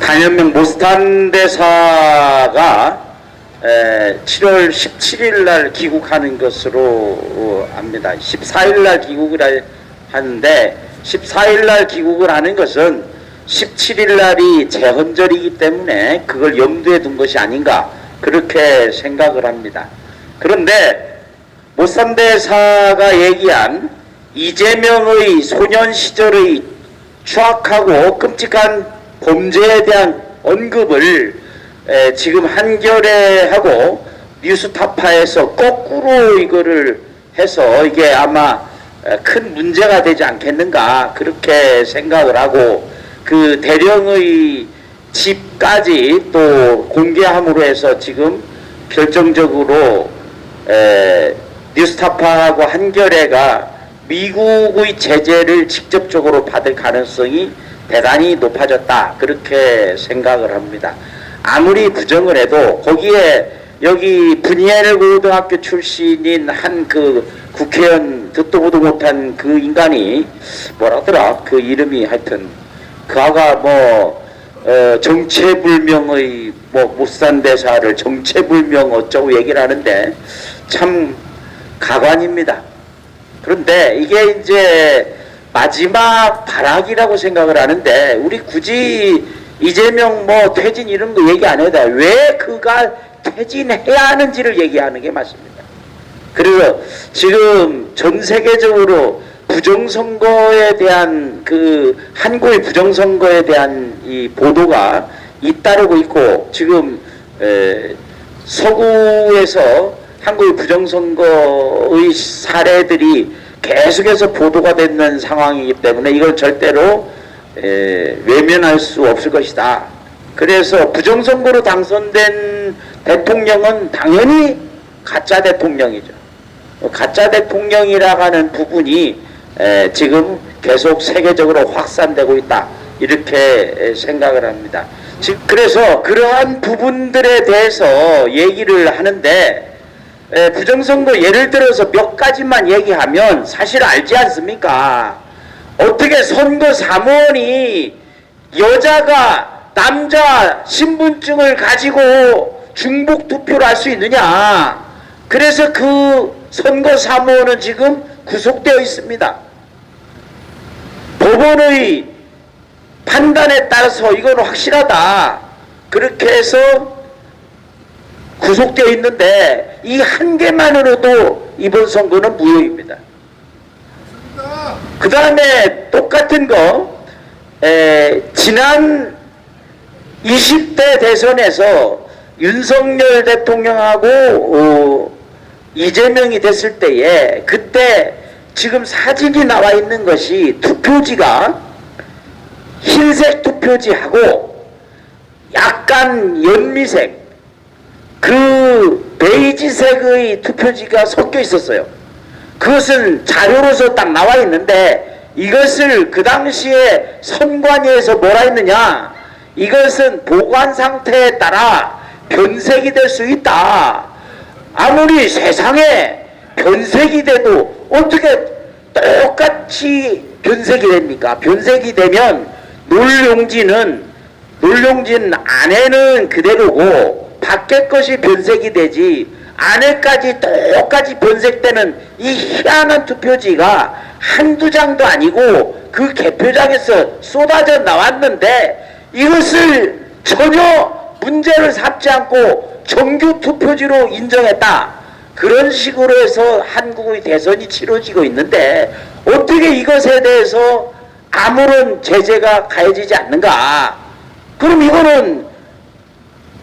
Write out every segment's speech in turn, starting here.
단연명 모스탄 대사가 7월 17일 날 귀국하는 것으로 압니다. 14일 날 귀국을 하는데 14일 날 귀국을 하는 것은 17일 날이 제헌절이기 때문에 그걸 염두에 둔 것이 아닌가 그렇게 생각을 합니다. 그런데 모스탄 대사가 얘기한 이재명의 소년 시절의 추악하고 끔찍한 범죄에 대한 언급을 지금 한겨레하고 뉴스타파에서 거꾸로 이거를 해서 이게 아마 큰 문제가 되지 않겠는가 그렇게 생각을 하고 그 대령의 집까지 또 공개함으로 해서 지금 결정적으로 뉴스타파하고 한겨레가 미국의 제재를 직접적으로 받을 가능성이 대단히 높아졌다 그렇게 생각을 합니다. 아무리 부정을 해도 거기에 여기 브니엘 고등학교 출신인 한 그 국회의원 듣도 보도 못한 그 인간이 뭐라더라 그 이름이 하여튼 그 아가 뭐 정체불명의 뭐 모스탄 대사를 정체불명 어쩌고 얘기를 하는데 참 가관입니다. 그런데 이게 이제 마지막 발악이라고 생각을 하는데 우리 굳이 이재명 뭐 퇴진 이런 거 얘기 안 해도 왜 그가 퇴진해야 하는지를 얘기하는 게 맞습니다. 그래서 지금 전 세계적으로 부정선거에 대한 그 한국의 부정선거에 대한 이 보도가 잇따르고 있고 지금 서구에서 한국의 부정선거의 사례들이 계속해서 보도가 되는 상황이기 때문에 이걸 절대로 외면할 수 없을 것이다. 그래서 부정선거로 당선된 대통령은 당연히 가짜 대통령이죠. 가짜 대통령이라고 하는 부분이 지금 계속 세계적으로 확산되고 있다. 이렇게 생각을 합니다. 그래서 그러한 부분들에 대해서 얘기를 하는데 부정선거 예를 들어서 몇 가지만 얘기하면 사실 알지 않습니까? 어떻게 선거 사무원이 여자가 남자 신분증을 가지고 중복 투표를 할 수 있느냐? 그래서 그 선거 사무원은 지금 구속되어 있습니다. 법원의 판단에 따라서 이건 확실하다. 그렇게 해서 구속되어 있는데 이 한 개만으로도 이번 선거는 무효입니다. 그 다음에 똑같은 거 지난 20대 대선에서 윤석열 대통령하고 이재명이 됐을 때에 그때 지금 사진이 나와 있는 것이 투표지가 흰색 투표지하고 약간 연미색 그 베이지색의 투표지가 섞여 있었어요. 그것은 자료로서 딱 나와 있는데 이것을 그 당시에 선관위에서 뭐라 했느냐, 이것은 보관 상태에 따라 변색이 될 수 있다. 아무리 세상에 변색이 돼도 어떻게 똑같이 변색이 됩니까? 변색이 되면 놀용지는 안에는 그대로고 밖에 것이 변색이 되지 안에까지 똑같이 변색되는 이 희한한 투표지가 한두 장도 아니고 그 개표장에서 쏟아져 나왔는데 이것을 전혀 문제를 삼지 않고 정규 투표지로 인정했다. 그런 식으로 해서 한국의 대선이 치러지고 있는데 어떻게 이것에 대해서 아무런 제재가 가해지지 않는가? 그럼 이거는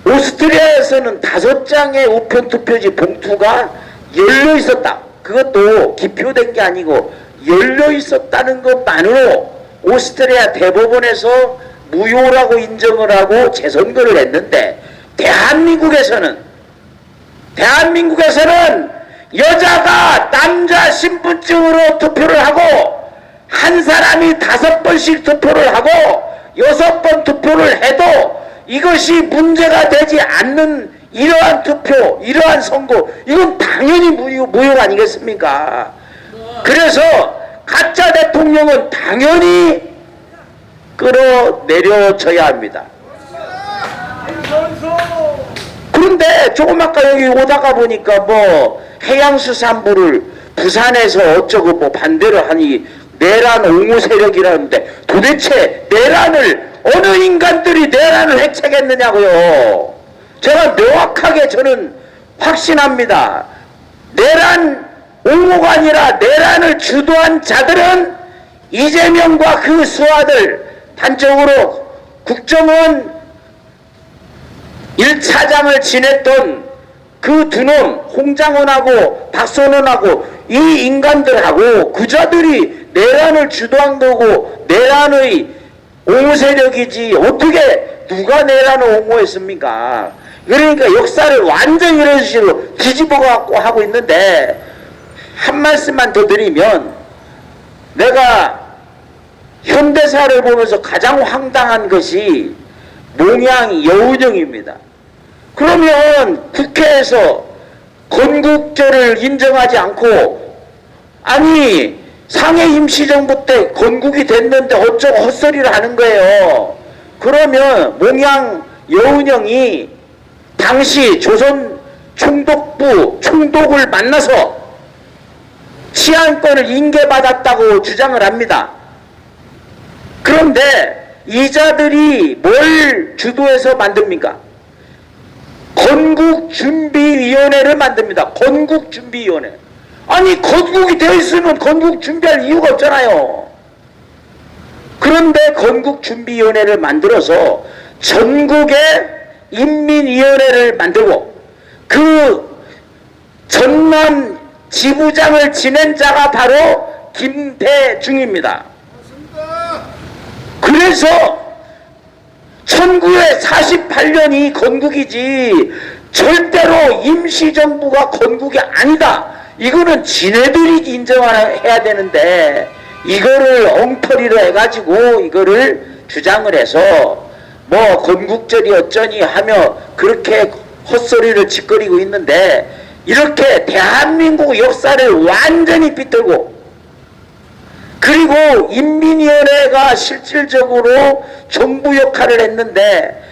오스트리아에서는 5장의 우편 투표지 봉투가 열려 있었다. 그것도 기표된 게 아니고 열려 있었다는 것만으로 오스트리아 대법원에서 무효라고 인정을 하고 재선거를 했는데 대한민국에서는 여자가 남자 신분증으로 투표를 하고 한 사람이 5번씩 투표를 하고 6번 투표를 해도 이것이 문제가 되지 않는 이러한 투표, 이러한 선거, 이건 당연히 무효 아니겠습니까? 그래서 가짜 대통령은 당연히 끌어내려져야 합니다. 그런데 조금 아까 여기 오다가 보니까 뭐 해양수산부를 부산에서 어쩌고 뭐 반대로 하니 내란 옹호 세력이라는데 도대체 내란을 어느 인간들이 내란을 획책했느냐고요. 제가 명확하게 저는 확신합니다. 내란 옹호가 아니라 내란을 주도한 자들은 이재명과 그 수하들, 단적으로 국정원 1차장을 지냈던 그 두 놈, 홍장원하고 박선원하고 이 인간들하고 그자들이 내란을 주도한 거고 내란의 옹호 세력이지 어떻게 누가 내란을 옹호했습니까? 그러니까 역사를 완전히 이런 식으로 뒤집어 갖고 하고 있는데, 한 말씀만 더 드리면, 내가 현대사를 보면서 가장 황당한 것이 몽양 여운형입니다. 그러면 국회에서 건국절을 인정하지 않고, 아니 상해 임시정부 때 건국이 됐는데 어쩌고 헛소리를 하는 거예요. 그러면 몽양 여운형이 당시 조선 총독부 총독을 만나서 치안권을 인계받았다고 주장을 합니다. 그런데 이자들이 뭘 주도해서 만듭니까? 건국준비위원회를 만듭니다. 건국준비위원회. 아니 건국이 되어 있으면 건국 준비할 이유가 없잖아요. 그런데 건국준비위원회를 만들어서 전국의 인민위원회를 만들고 그 전남 지부장을 지낸 자가 바로 김대중입니다. 그래서 1948년이 건국이지 절대로 임시정부가 건국이 아니다. 이거는 지네들이 인정해야 되는데 이거를 엉터리로 해가지고 이거를 주장을 해서 뭐 건국절이 어쩌니 하며 그렇게 헛소리를 짓거리고 있는데, 이렇게 대한민국 역사를 완전히 비틀고, 그리고 인민위원회가 실질적으로 정부 역할을 했는데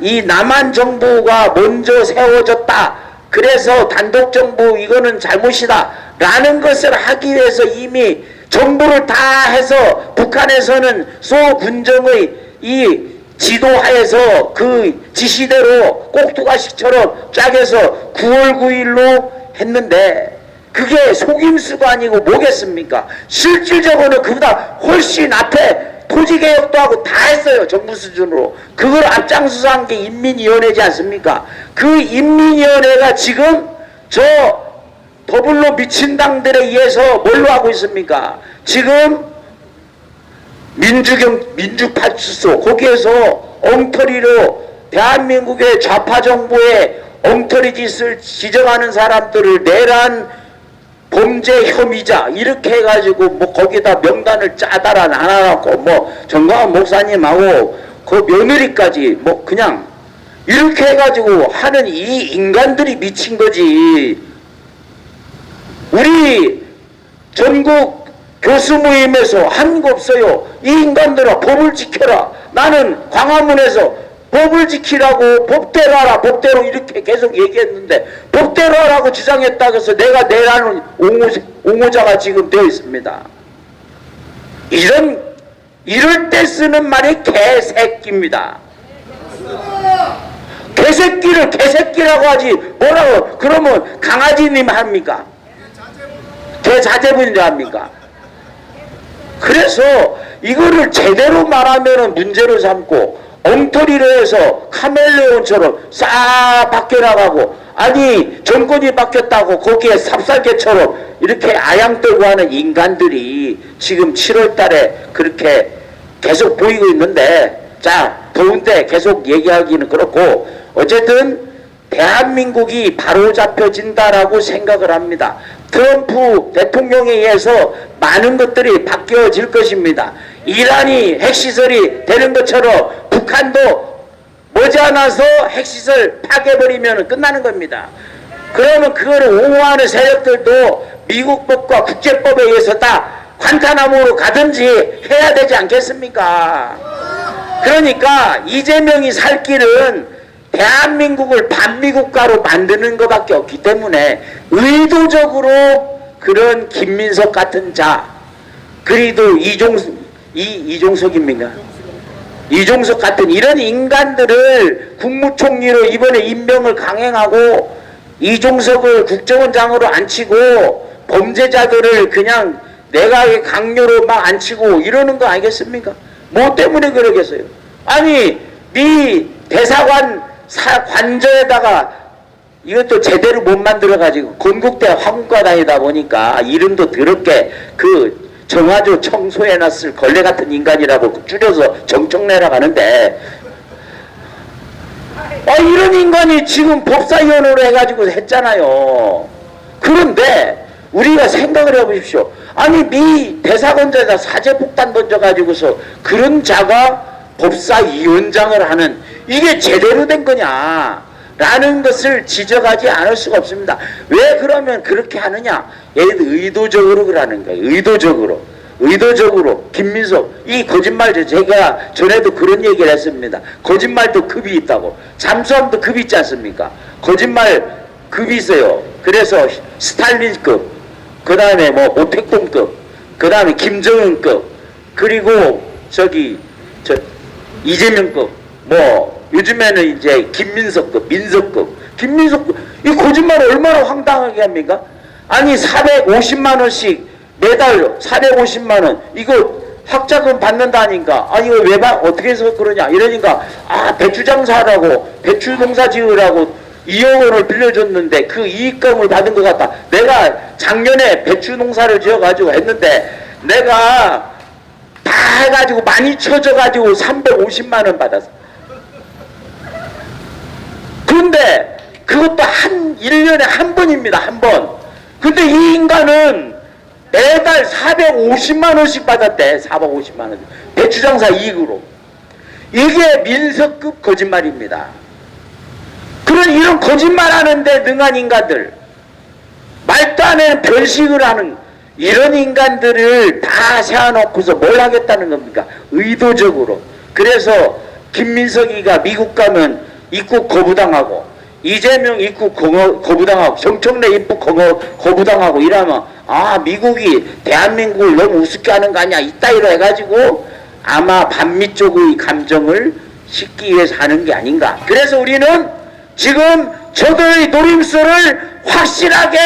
이 남한 정부가 먼저 세워졌다. 그래서 단독정부 이거는 잘못이다 라는 것을 하기 위해서 이미 정부를 다 해서 북한에서는 소군정의 이 지도하에서 그 지시대로 꼭두가시처럼 짝에서 9월 9일로 했는데, 그게 속임수가 아니고 뭐겠습니까? 실질적으로는 그보다 훨씬 앞에 토지개혁도 하고 다 했어요. 정부 수준으로. 그걸 앞장서서 한 게 인민위원회지 않습니까? 그 인민위원회가 지금 저 더불어 미친당들에 의해서 뭘로 하고 있습니까? 지금 민주파출소 거기에서 엉터리로 대한민국의 좌파 정부의 엉터리 짓을 지적하는 사람들을 내란 범죄 혐의자 이렇게 해가지고 뭐 거기다 명단을 짜다라 나눠갖고 뭐 정광훈 목사님하고 그 며느리까지 뭐 그냥 이렇게 해가지고 하는 이 인간들이 미친 거지. 우리 전국 교수 모임에서 한 거 없어요. 이 인간들아 법을 지켜라. 나는 광화문에서 법을 지키라고 법대로 하라 법대로 이렇게 계속 얘기했는데 법대로 하라고 주장했다고 해서 내가 내라는 옹호자가 지금 되어 있습니다. 이럴 때 쓰는 말이 개새끼입니다. 개새끼를 개새끼라고 하지 뭐라고 그러면 강아지님 합니까? 개자제분이라 합니까? 그래서 이거를 제대로 말하면 문제로 삼고 엉터리로 해서 카멜레온처럼 싹 바뀌어나가고, 아니 정권이 바뀌었다고 거기에 삽살개처럼 이렇게 아양떨고 하는 인간들이 지금 7월 달에 그렇게 계속 보이고 있는데, 자 더운데 계속 얘기하기는 그렇고 어쨌든 대한민국이 바로잡혀진다라고 생각을 합니다. 트럼프 대통령에 의해서 많은 것들이 바뀌어질 것입니다. 이란이 핵시설이 되는 것처럼 북한도 머지않아서 핵시설 파괴버리면 끝나는 겁니다. 그러면 그거를 옹호하는 세력들도 미국 법과 국제법에 의해서 다 관타나무로 가든지 해야 되지 않겠습니까? 그러니까 이재명이 살 길은 대한민국을 반미국가로 만드는 것밖에 없기 때문에 의도적으로 그런 김민석 같은 자, 그리고 이종석입니까? 이종석 같은 이런 인간들을 국무총리로 이번에 임명을 강행하고 이종석을 국정원장으로 앉히고 범죄자들을 그냥 내각의 강요로 막 앉히고 이러는 거 아니겠습니까? 뭐 때문에 그러겠어요? 아니 미 대사관 관저에다가 이것도 제대로 못 만들어가지고 건국대 화문과다니다 보니까 이름도 더럽게 그 정화조 청소해놨을 걸레 같은 인간이라고 줄여서 정청래라고 하는데 이런 인간이 지금 법사위원으로 해가지고 했잖아요. 그런데 우리가 생각을 해보십시오. 아니 미 대사관에다 사제폭탄 던져가지고서 그런 자가 법사위원장을 하는 이게 제대로 된 거냐 라는 것을 지적하지 않을 수가 없습니다. 왜 그러면 그렇게 하느냐? 얘들 의도적으로 그러는 거예요. 의도적으로 김민석 이 거짓말죠. 제가 전에도 그런 얘기를 했습니다. 거짓말도 급이 있다고. 잠수함도 급이 있지 않습니까? 거짓말 급이 있어요. 그래서 스탈린급, 그 다음에 뭐 모택동급, 그 다음에 김정은급, 그리고 이재명급, 뭐 요즘에는 이제 김민석급, 김민석급 이 거짓말을 얼마나 황당하게 합니까? 아니 450만원씩 매달 450만원 이거 학자금 받는다니까 이거 왜 어떻게 해서 그러냐 이러니까 배추 장사하라고 배추 농사 지으라고 2억 원을 빌려줬는데 그 이익금을 받은 것 같다. 내가 작년에 배추 농사를 지어가지고 했는데 내가 다 해가지고 많이 쳐져가지고 350만원 받았어. 그런데 그것도 1년에 한 번입니다. 한 번. 근데 이 인간은 매달 450만원씩 받았대. 450만원. 배추장사 이익으로. 이게 민석급 거짓말입니다. 이런 거짓말 하는데 능한 인간들, 말도 안 되는 변식을 하는 이런 인간들을 다 세워놓고서 뭘 하겠다는 겁니까? 의도적으로. 그래서 김민석이가 미국 가면 입국 거부당하고 이재명 입국 거부당하고 정청래 입국 거부당하고 이러면 미국이 대한민국을 너무 우습게 하는 거 아니야 이따위로 해가지고 아마 반미 쪽의 감정을 싣기 위해서 하는 게 아닌가. 그래서 우리는 지금 저들의 노림수를 확실하게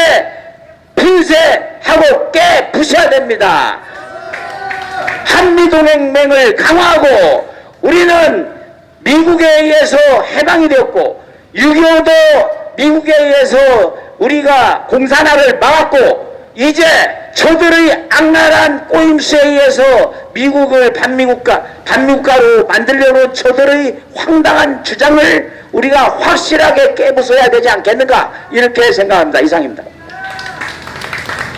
분쇄하고 깨부셔야 됩니다. 한미동맹을 강화하고 우리는 미국에 의해서 해방이 되었고 6.25도 미국에 의해서 우리가 공산화를 막았고 이제 저들의 악랄한 꼬임수에 의해서 미국을 반미국가로 만들려는 저들의 황당한 주장을 우리가 확실하게 깨부숴야 되지 않겠는가 이렇게 생각합니다. 이상입니다.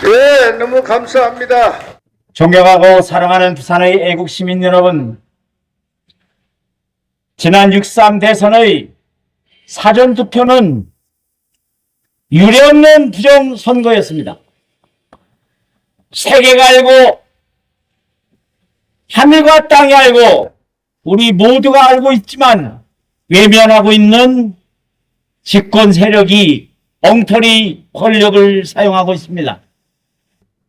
네, 너무 감사합니다. 존경하고 사랑하는 부산의 애국 시민 여러분, 지난 6.3 대선의 사전투표는 유례없는 부정선거였습니다. 세계가 알고 하늘과 땅이 알고 우리 모두가 알고 있지만 외면하고 있는 집권 세력이 엉터리 권력을 사용하고 있습니다.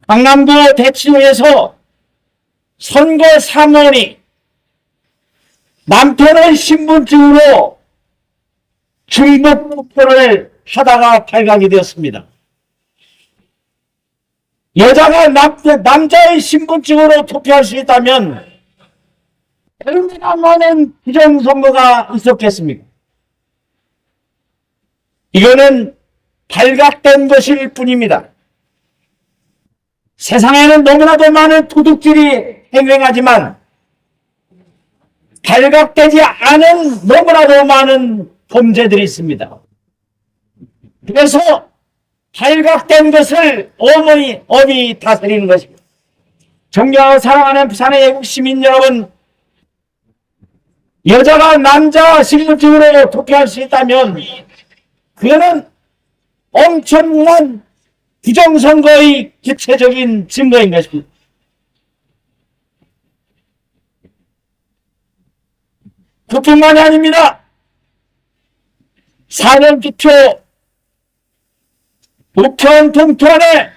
강남구 대치동에서 선거 사무원이 남편의 신분증으로 중복 투표를 하다가 발각이 되었습니다. 여자가 남자의 신분증으로 투표할 수 있다면 얼마나 많은 부정선거가 있었겠습니까? 이거는 발각된 것일 뿐입니다. 세상에는 너무나도 많은 도둑질이 행행하지만 발각되지 않은 너무나도 많은 범죄들이 있습니다. 그래서 발각된 것을 엄히 다스리는 것입니다. 존경하고 사랑하는 부산의 애국 시민 여러분, 여자가 남자 신분증으로 투표할 수 있다면 그거는 엄청난 부정선거의 구체적인 증거인 것입니다. 그뿐만이 아닙니다. 사전기초 우편 봉투 안에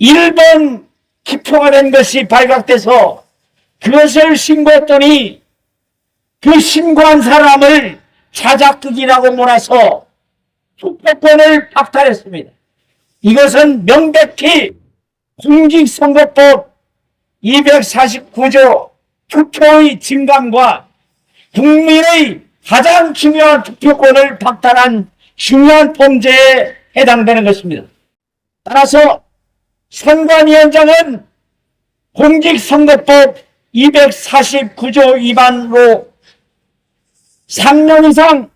1번 기표가 된 것이 발각돼서 그것을 신고했더니 그 신고한 사람을 자작극이라고 몰아서 투표권을 박탈했습니다. 이것은 명백히 공직선거법 249조 투표의 증감과 국민의 가장 중요한 투표권을 박탈한 중요한 범죄에 해당되는 것입니다. 따라서 선관위원장은 공직선거법 249조 위반으로 3년 이상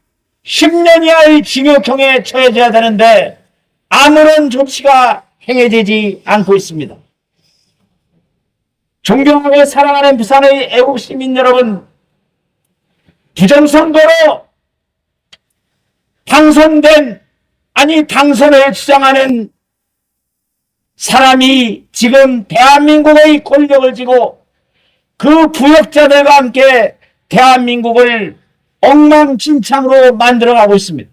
10년 이하의 징역형에 처해져야 되는데 아무런 조치가 행해지지 않고 있습니다. 존경하고 사랑하는 부산의 애국시민 여러분, 부정선거로 당선을 주장하는 사람이 지금 대한민국의 권력을 쥐고 그 부역자들과 함께 대한민국을 엉망진창으로 만들어가고 있습니다.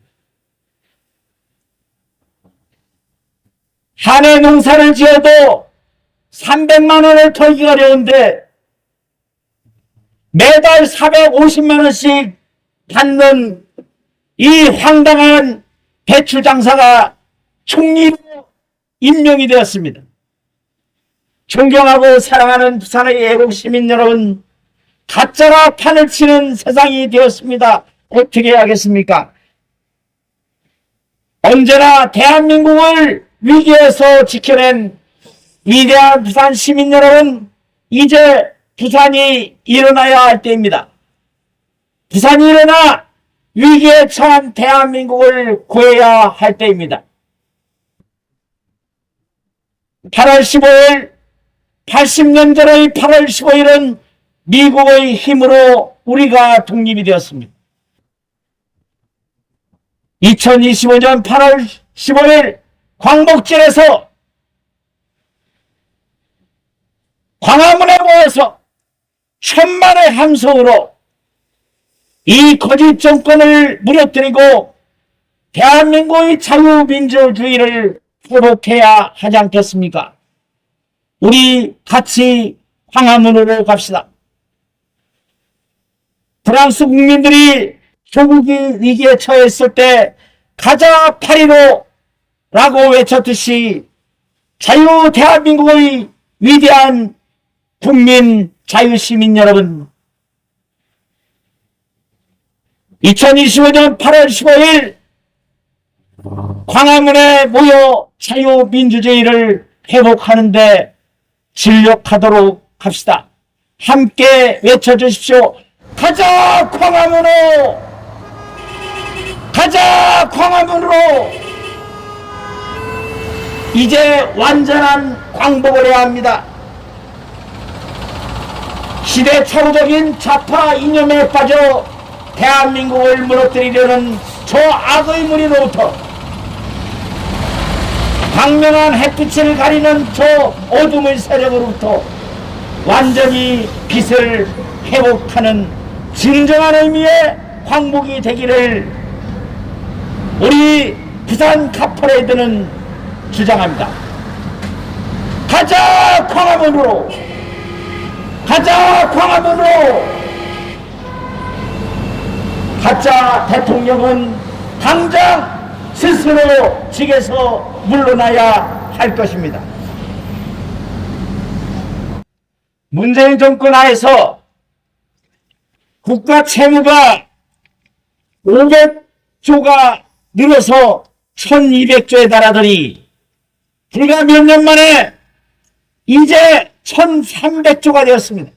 한 해 농사를 지어도 300만 원을 털기가 어려운데 매달 450만 원씩 받는 이 황당한 배추 장사가 총리로 임명이 되었습니다. 존경하고 사랑하는 부산의 애국시민 여러분, 가짜가 판을 치는 세상이 되었습니다. 어떻게 하겠습니까? 언제나 대한민국을 위기에서 지켜낸 위대한 부산 시민 여러분, 이제 부산이 일어나야 할 때입니다. 부산이 일어나 위기에 처한 대한민국을 구해야 할 때입니다. 8월 15일, 80년 전의 8월 15일은 미국의 힘으로 우리가 독립이 되었습니다. 2025년 8월 15일 광복절에서 광화문에 모여서 천만의 함성으로 이 거짓 정권을 무너뜨리고 대한민국의 자유민주주의를 회복해야 하지 않겠습니까? 우리 같이 광화문으로 갑시다. 프랑스 국민들이 조국이 위기에 처했을 때 가자 파리로 라고 외쳤듯이 자유 대한민국의 위대한 국민 자유시민 여러분, 2025년 8월 15일 광화문에 모여 자유민주주의를 회복하는데 진력하도록 합시다. 함께 외쳐주십시오. 가자 광화문으로! 가자 광화문으로! 이제 완전한 광복을 해야 합니다. 시대착오적인 좌파 이념에 빠져 대한민국을 무너뜨리려는 저 악의 무리로부터, 광명한 햇빛을 가리는 저 어둠의 세력으로부터 완전히 빛을 회복하는 진정한 의미의 광복이 되기를 우리 부산 카퍼레이드는 주장합니다. 가자 광화문으로! 가자 광화문으로! 가짜 대통령은 당장 스스로 직에서 물러나야 할 것입니다. 문재인 정권 하에서 국가 채무가 500조가 늘어서 1200조에 달하더니 불과 몇 년 만에 이제 1300조가 되었습니다.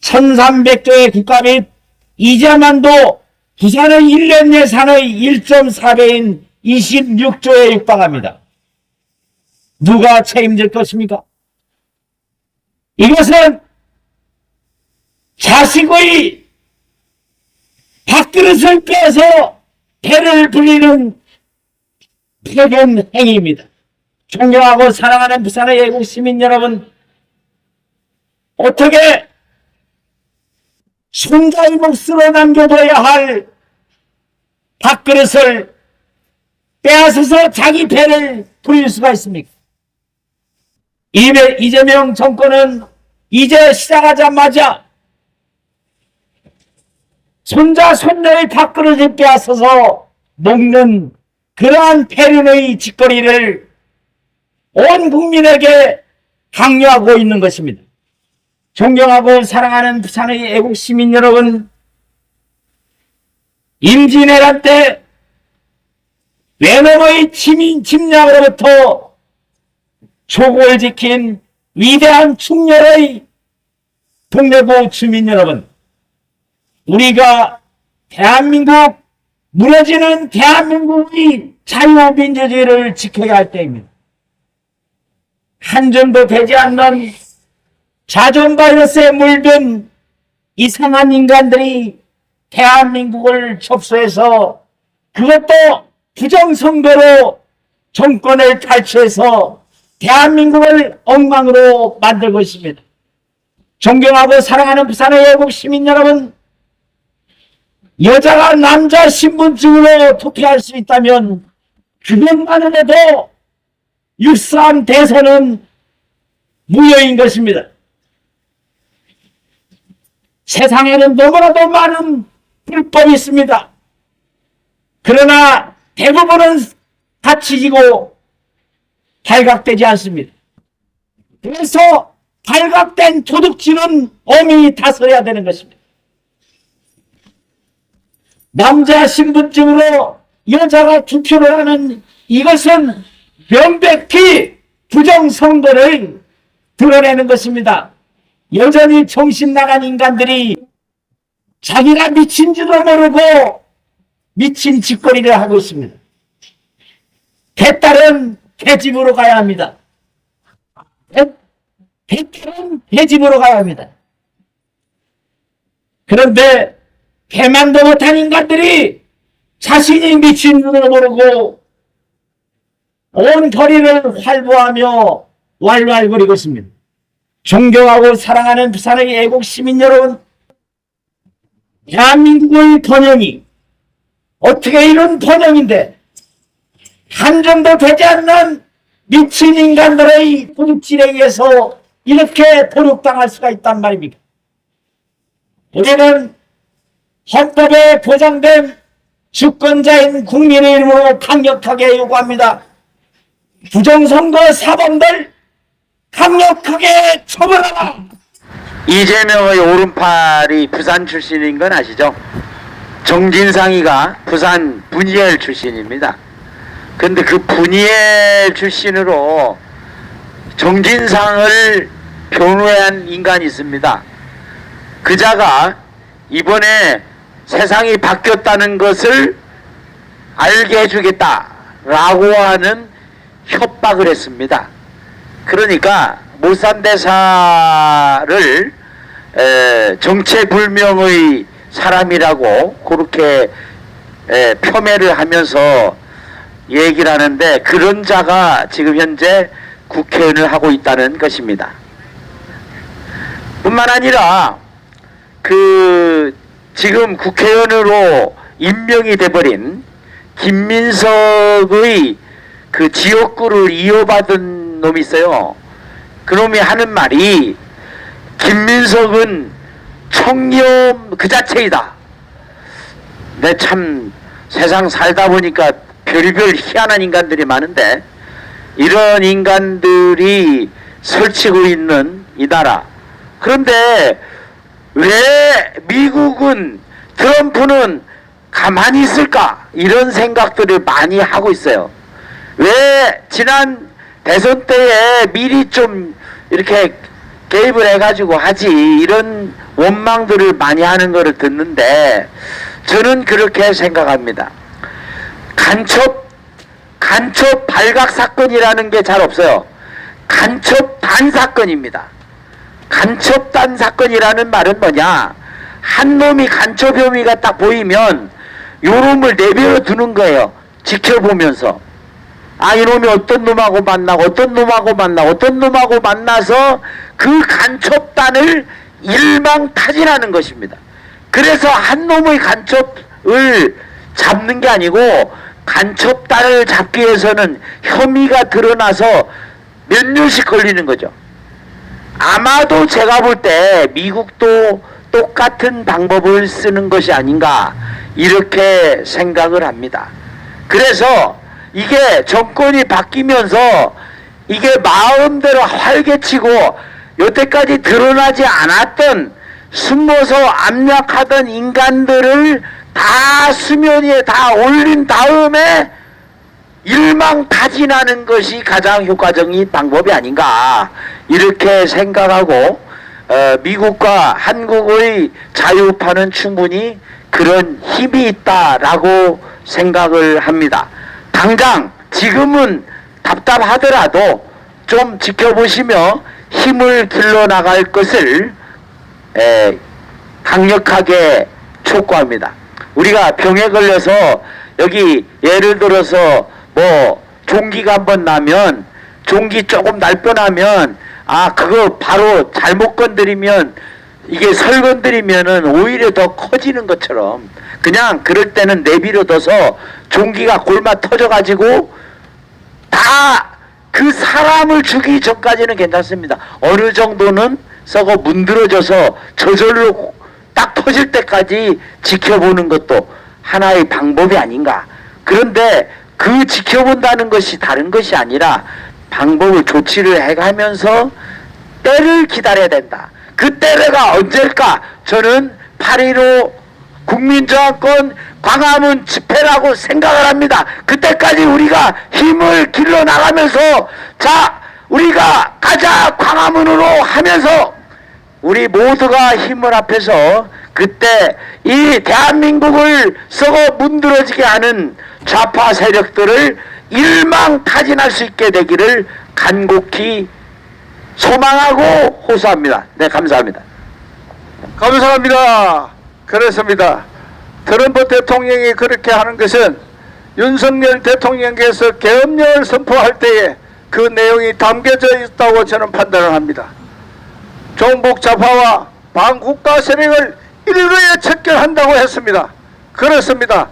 1300조의 국가 및 이자만도 부산의 1년 예산의 1.4배인 26조에 육박합니다. 누가 책임질 것입니까? 이것은 자식의 밥그릇을 빼서 배를 불리는 폐견 행위입니다. 존경하고 사랑하는 부산의 애국 시민 여러분, 어떻게 손자의 몫으로 남겨둬야 할 밥그릇을 빼앗아서 자기 배를 불릴 수가 있습니까? 이재명 정권은 이제 시작하자마자 손자 손녀의 밥그릇을 빼앗아서 먹는 그러한 폐륜의 짓거리를 온 국민에게 강요하고 있는 것입니다. 존경하고 사랑하는 부산의 애국 시민 여러분, 임진왜란 때 외놈의 침략으로부터 조국을 지킨 위대한 충렬의 동래구 주민 여러분, 우리가 대한민국, 무너지는 대한민국의 자유민주주의를 지켜야 할 때입니다. 한 줌도 되지 않는 자존 바이러스에 물든 이상한 인간들이 대한민국을 접수해서 그것도 부정선거로 정권을 탈취해서 대한민국을 엉망으로 만들고 있습니다. 존경하고 사랑하는 부산의 애국 시민 여러분, 여자가 남자 신분증으로 투표할 수 있다면 그것만은 해도 6.3 대선은 무효인 것입니다. 세상에는 너무나도 많은 불법이 있습니다. 그러나 대부분은 다치지고 발각되지 않습니다. 그래서 발각된 도둑질은 엄히 다스려야 되는 것입니다. 남자 신분증으로 여자가 투표를 하는 이것은 명백히 부정선거를 드러내는 것입니다. 여전히 정신 나간 인간들이 자기가 미친지도 모르고 미친 짓거리를 하고 있습니다. 개딸은 개집으로 가야 합니다. 개딸은 개집으로 가야 합니다. 그런데 개만도 못한 인간들이 자신이 미친 줄을 모르고 온 거리를 활보하며 왈왈거리고 있습니다. 존경하고 사랑하는 부산의 애국 시민 여러분, 대한민국의 번영이 어떻게 이런 번영인데 한 점도 되지 않는 미친 인간들의 도둑질에 의해서 이렇게 도륙당할 수가 있단 말입니까? 우리는 헌법에 보장된 주권자인 국민의 이름으로 강력하게 요구합니다. 부정선거 사범들 강력하게 처벌하라. 이재명의 오른팔이 부산 출신인 건 아시죠? 정진상이가 부산 분이엘 출신입니다. 근데 그 분이엘 출신으로 정진상을 변호한 인간이 있습니다. 그자가 이번에 세상이 바뀌었다는 것을 알게 해주겠다라고 하는 협박을 했습니다. 그러니까 몰산대사를 정체불명의 사람이라고 그렇게 폄훼를 하면서 얘기를 하는데, 그런 자가 지금 현재 국회의원을 하고 있다는 것입니다. 뿐만 아니라 지금 국회의원으로 임명이 돼버린 김민석의 그 지역구를 이어받은 놈이 있어요. 그놈이 하는 말이 김민석은 청렴 그 자체이다. 내 참 세상 살다 보니까 별별 희한한 인간들이 많은데, 이런 인간들이 설치고 있는 이 나라. 그런데 왜 미국은, 트럼프는 가만히 있을까? 이런 생각들을 많이 하고 있어요. 왜 지난 대선 때에 미리 좀 이렇게 개입을 해가지고 하지, 이런 원망들을 많이 하는 것을 듣는데, 저는 그렇게 생각합니다. 간첩 발각 사건이라는 게 잘 없어요. 간첩단 사건입니다. 간첩단 사건이라는 말은 뭐냐, 한 놈이 간첩 혐의가 딱 보이면 요 놈을 내버려 두는 거예요. 지켜보면서. 아, 이놈이 어떤 놈하고 만나고 어떤 놈하고 만나고 어떤 놈하고 만나서 그 간첩단을 일망타진하는 것입니다. 그래서 한 놈의 간첩을 잡는 게 아니고 간첩단을 잡기 위해서는 혐의가 드러나서 몇 년씩 걸리는 거죠. 아마도 제가 볼 때 미국도 똑같은 방법을 쓰는 것이 아닌가 이렇게 생각을 합니다. 그래서 이게 정권이 바뀌면서 이게 마음대로 활개치고 여태까지 드러나지 않았던 숨어서 압력하던 인간들을 다 수면 위에 다 올린 다음에 일망타진하는 것이 가장 효과적인 방법이 아닌가 이렇게 생각하고 미국과 한국의 자유파는 충분히 그런 힘이 있다라고 생각을 합니다. 당장 지금은 답답하더라도 좀 지켜보시며 힘을 길러나갈 것을 강력하게 촉구합니다. 우리가 병에 걸려서 여기 예를 들어서 뭐 종기가 한번 나면 종기 조금 날 뻔하면 그거 바로 잘못 건드리면 이게 설 건드리면은 오히려 더 커지는 것처럼 그냥 그럴 때는 내비려둬서 종기가 골마 터져가지고 다 그 사람을 죽이기 전까지는 괜찮습니다. 어느 정도는 썩어 문드러져서 저절로 딱 터질 때까지 지켜보는 것도 하나의 방법이 아닌가. 그런데 그 지켜본다는 것이 다른 것이 아니라 방법을 조치를 해가면서 때를 기다려야 된다. 그 때가 언제일까? 저는 8.15 국민저항권 광화문 집회라고 생각을 합니다. 그때까지 우리가 힘을 길러 나가면서 자 우리가 가자 광화문으로 하면서 우리 모두가 힘을 합해서 그때 이 대한민국을 썩어 문드러지게 하는 좌파 세력들을 일망타진할 수 있게 되기를 간곡히 소망하고 호소합니다. 네, 감사합니다. 감사합니다. 그렇습니다. 트럼프 대통령이 그렇게 하는 것은 윤석열 대통령께서 계엄령을 선포할 때에 그 내용이 담겨져 있다고 저는 판단을 합니다. 종북 좌파와 반국가 세력을 일거에 척결한다고 했습니다. 그렇습니다.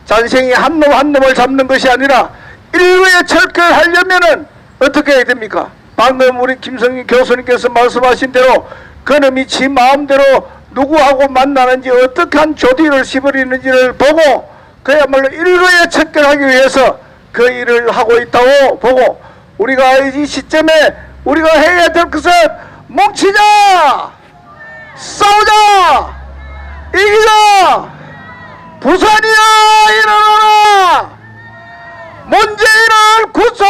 잔생이 한 놈 한 놈을 잡는 것이 아니라 일거에 척결하려면은 어떻게 해야 됩니까? 방금 우리 김성인 교수님께서 말씀하신 대로 그놈이 지 마음대로 누구하고 만나는지 어떻게 한 조디를 씹어리는지를 보고 그야말로 일거에 척결하기 위해서 그 일을 하고 있다고 보고 우리가 이 시점에 우리가 해야 될 것은 뭉치자, 싸우자, 이기자, 부산이야 일어나라, 문재인을 구속